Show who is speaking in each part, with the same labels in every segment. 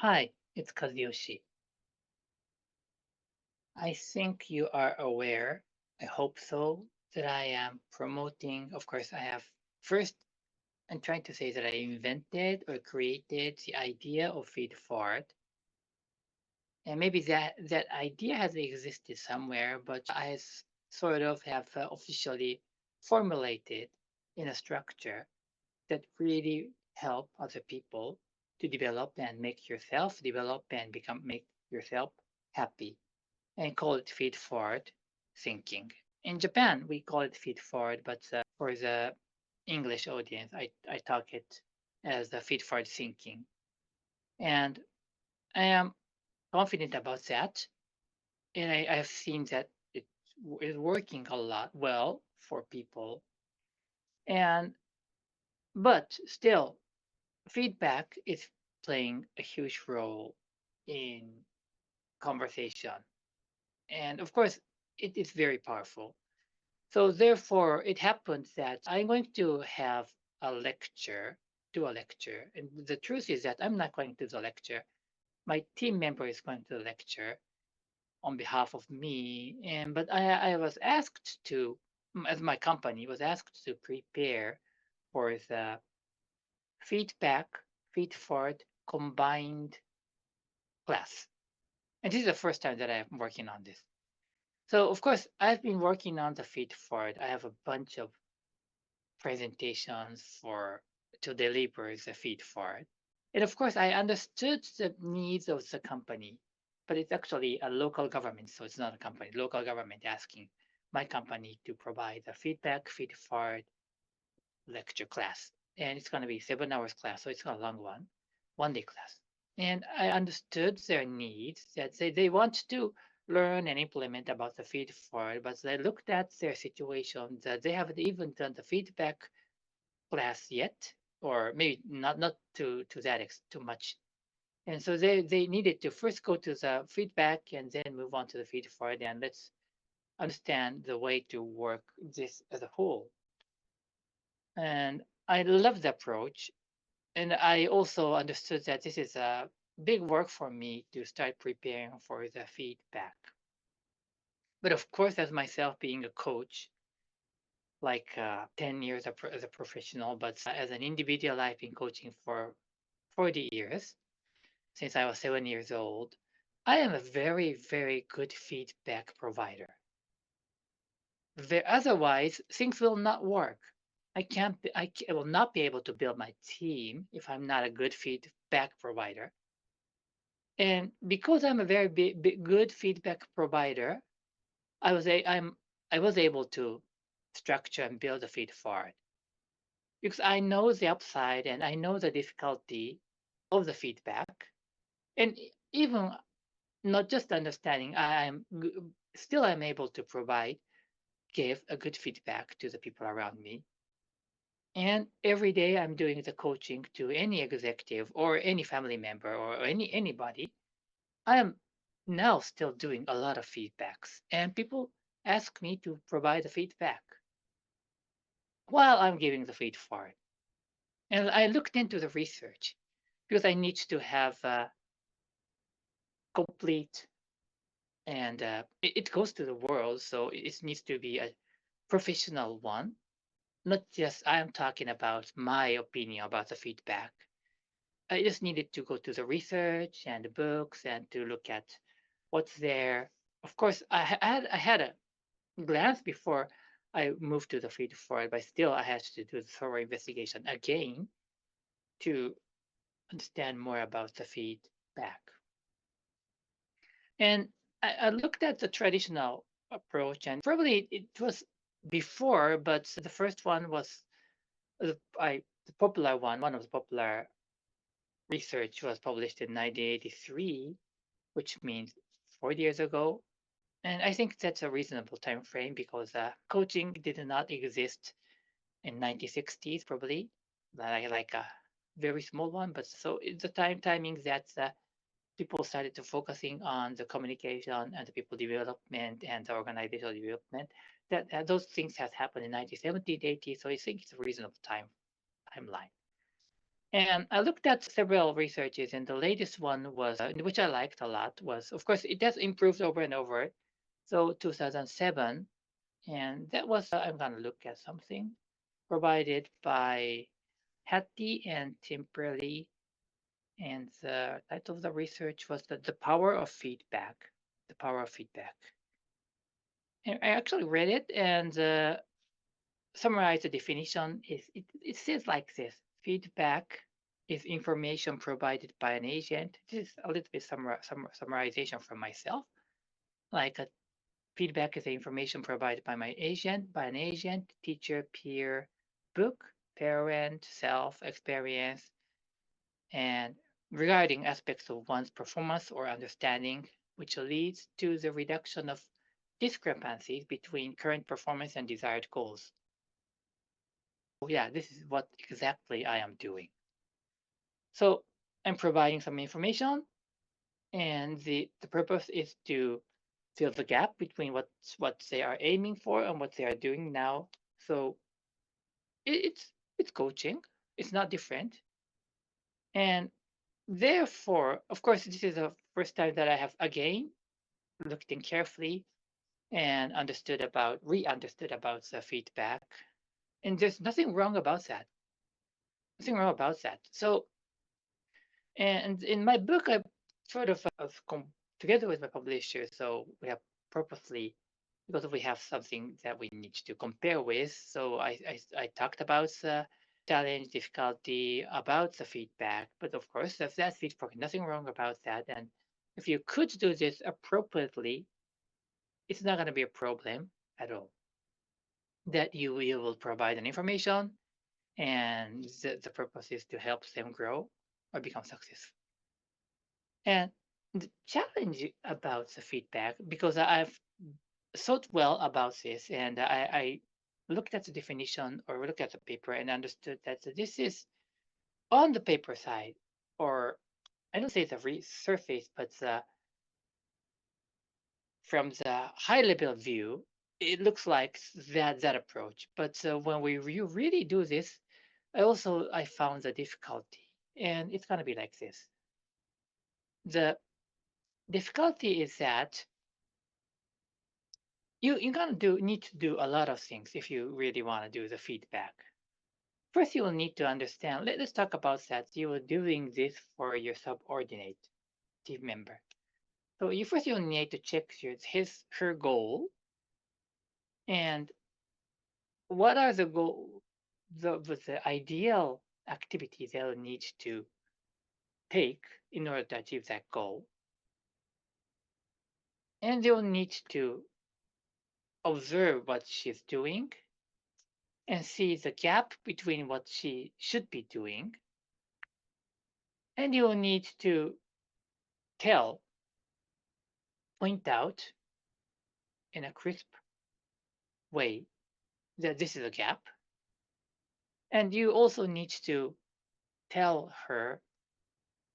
Speaker 1: Hi, it's Kazuyoshi. I think you are aware, I hope so, that I am promoting. Of course, I have first, I'm trying to say that I invented or created the idea of feed forward. And maybe that idea has existed somewhere, but sort of have officially formulated in a structure that really help other people to develop and make yourself develop and make yourself happy and call it feed forward thinking. In Japan, we call it feed forward, but for the English audience, I talk it as the feed forward thinking. And I am confident about that. And I have seen that it is working a lot well for people. And but still, feedback is playing a huge role in conversation. And of course, it is very powerful. So therefore, it happens that I'm going to have a lecture, do a lecture. And the truth is that I'm not going to the lecture. My team member is going to the lecture on behalf of me. And but I was asked to, as my company was asked to prepare for the feedback, feed forward combined class. And this is the first time that I'm working on this. So of course, I've been working on the feed forward. I have a bunch of presentations for to deliver the feed forward. And of course, I understood the needs of the company, but it's actually a local government, so it's not a company. Local government asking my company to provide a feed forward lecture class, and it's going to be 7 hours class, so it's not a long one day class. And I understood their needs that they want to learn and implement about the feed forward, but they looked at their situation that they haven't even done the feedback class yet, or maybe not to that too much. And so they needed to first go to the feedback and then move on to the feed forward, and let's understand the way to work this as a whole. And I love the approach. And I also understood that this is a big work for me to start preparing for the feedback. But of course, as myself being a coach, like 10 years as a professional, but as an individual, I've been coaching for 40 years since I was 7 years old. I am a very, very good feedback provider. Otherwise, things will not work. I will not be able to build my team if I'm not a good feedback provider. And because I'm a very good feedback provider, I was able to structure and build a feed forward because I know the upside and I know the difficulty of the feedback. And even not just understanding, still I'm able to give a good feedback to the people around me. And every day I'm doing the coaching to any executive or any family member or anybody. I am now still doing a lot of feedbacks, and people ask me to provide the feedback while I'm giving the feed for it. And I looked into the research because I need to have a complete and it goes to the world, so it needs to be a professional one. Not just I am talking about my opinion about the feedback. I just needed to go to the research and the books and to look at what's there. Of course, I had a glance before I moved to the feed forward, but still I had to do the thorough investigation again to understand more about the feedback. And I looked at the traditional approach, and probably it was before, but the first one was the popular one of the popular research was published in 1983, which means 40 years ago. And I think that's a reasonable time frame because coaching did not exist in 1960s, probably like a very small one. But so it's the timing that people started to focusing on the communication and the people development and the organizational development. That those things has happened in 1970s, 80s. So I think it's a reasonable timeline. And I looked at several researches, and the latest one was, which I liked a lot, was of course it has improved over and over. So 2007, and that was I'm gonna look at something provided by Hattie and Timperley, and the title of the research was the power of feedback. The power of feedback. And I actually read it and summarized the definition. It says like this: feedback is information provided by an agent. This is a little bit summarization from myself. Like a feedback is the information provided by my agent, by an agent, teacher, peer, book, parent, self, experience, and regarding aspects of one's performance or understanding, which leads to the reduction of discrepancies between current performance and desired goals. Yeah, this is what exactly I am doing. So I'm providing some information, and the purpose is to fill the gap between what they are aiming for and what they are doing now. So it's coaching. It's not different, and therefore, of course, this is the first time that I have again looked in carefully and re-understood about the feedback, and there's nothing wrong about that. Nothing wrong about that. So, and in my book, I sort of together with my publisher, so we have purposely because we have something that we need to compare with. So I talked about the challenge, difficulty, about the feedback. But of course, if that's feedback, nothing wrong about that. And if you could do this appropriately, it's not going to be a problem at all. That you will provide an information, and the purpose is to help them grow or become successful. And the challenge about the feedback, because I've thought well about this, and I looked at the definition or looked at the paper and understood that this is on the paper side, or I don't say the surface, but from the high level view, it looks like that approach. But when you really do this, I found the difficulty, and it's gonna be like this. The difficulty is that you're gonna need to do a lot of things if you really want to do the feedback. First, you will need to understand. Let's talk about that. You are doing this for your subordinate team member. So you'll need to check her goal, and what are the goal the ideal activities they'll need to take in order to achieve that goal. And they'll need to observe what she's doing and see the gap between what she should be doing. And you'll need to tell, point out in a crisp way that this is a gap. And you also need to tell her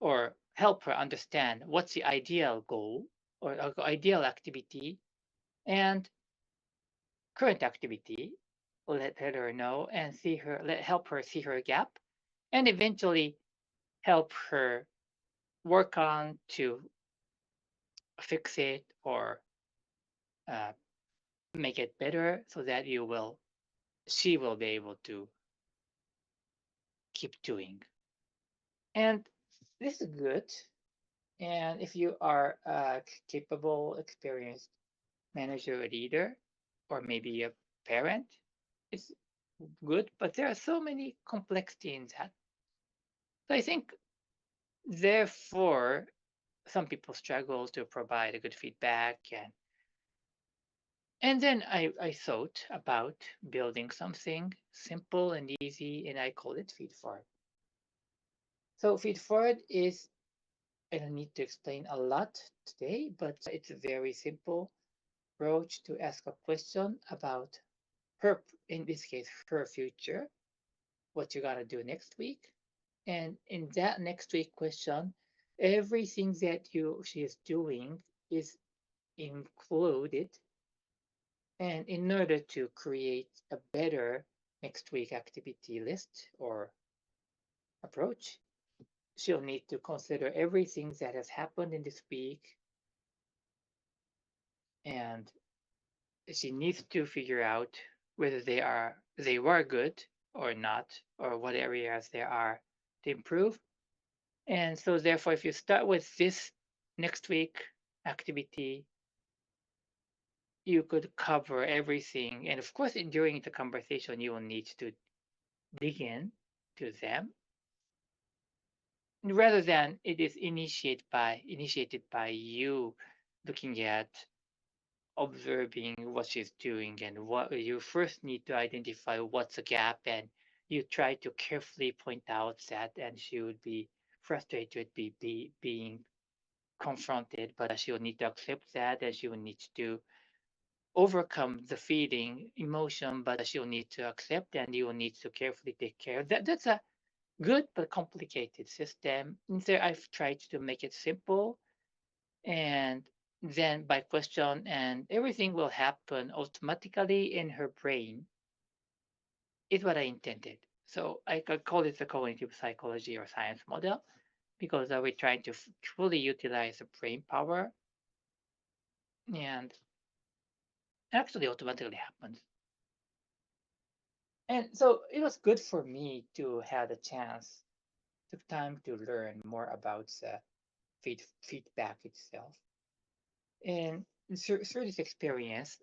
Speaker 1: or help her understand what's the ideal goal or ideal activity and current activity. Let her know and help her see her gap, and eventually help her work on to fix it or uh, make it better so that she will be able to keep doing. And this is good. And if you are a capable, experienced manager or leader, or maybe a parent, it's good. But there are so many complexity in that. So I think, therefore, some people struggle to provide a good feedback. And then I thought about building something simple and easy, and I call it Feed Forward. So Feed Forward is, I don't need to explain a lot today, but it's a very simple approach to ask a question about her, in this case, her future, what you gotta do next week. And in that next week question, everything that she is doing is included. And in order to create a better next week activity list or approach. She'll need to consider everything that has happened in this week, and she needs to figure out whether they were good or not, or what areas there are to improve. And so therefore, if you start with this next week activity, you could cover everything. And of course, during the conversation, you will need to dig in to them rather than it is initiated by you looking at observing what she's doing, and what you first need to identify what's a gap, and you try to carefully point out that, and she would be frustrated being confronted, but she will need to accept that, and she will need to overcome the feeling emotion, but she will need to accept, and you will need to carefully take care of that. That's a good but complicated system. And there I've tried to make it simple, and then by question, and everything will happen automatically in her brain, is what I intended. So I could call it the cognitive psychology or science model, because we're trying to fully utilize the brain power, and actually automatically happens. And so it was good for me to have the chance, took time to learn more about the feedback itself. And through this experience,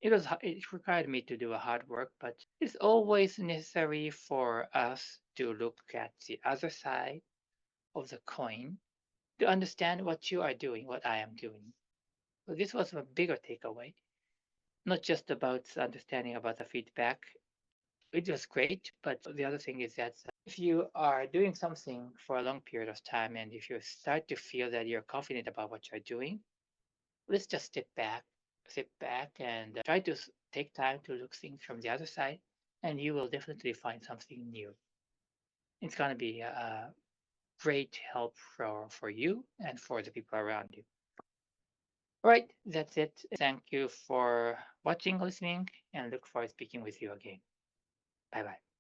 Speaker 1: it required me to do a hard work, but it's always necessary for us to look at the other side of the coin to understand what you are doing, what I am doing. So this was a bigger takeaway, not just about understanding about the feedback. It was great, but the other thing is that if you are doing something for a long period of time, and if you start to feel that you're confident about what you're doing, let's just sit back and try to take time to look things from the other side, and you will definitely find something new. It's going to be a great help for you and for the people around you. All right, that's it. Thank you for watching, listening, and look forward to speaking with you again. Bye bye.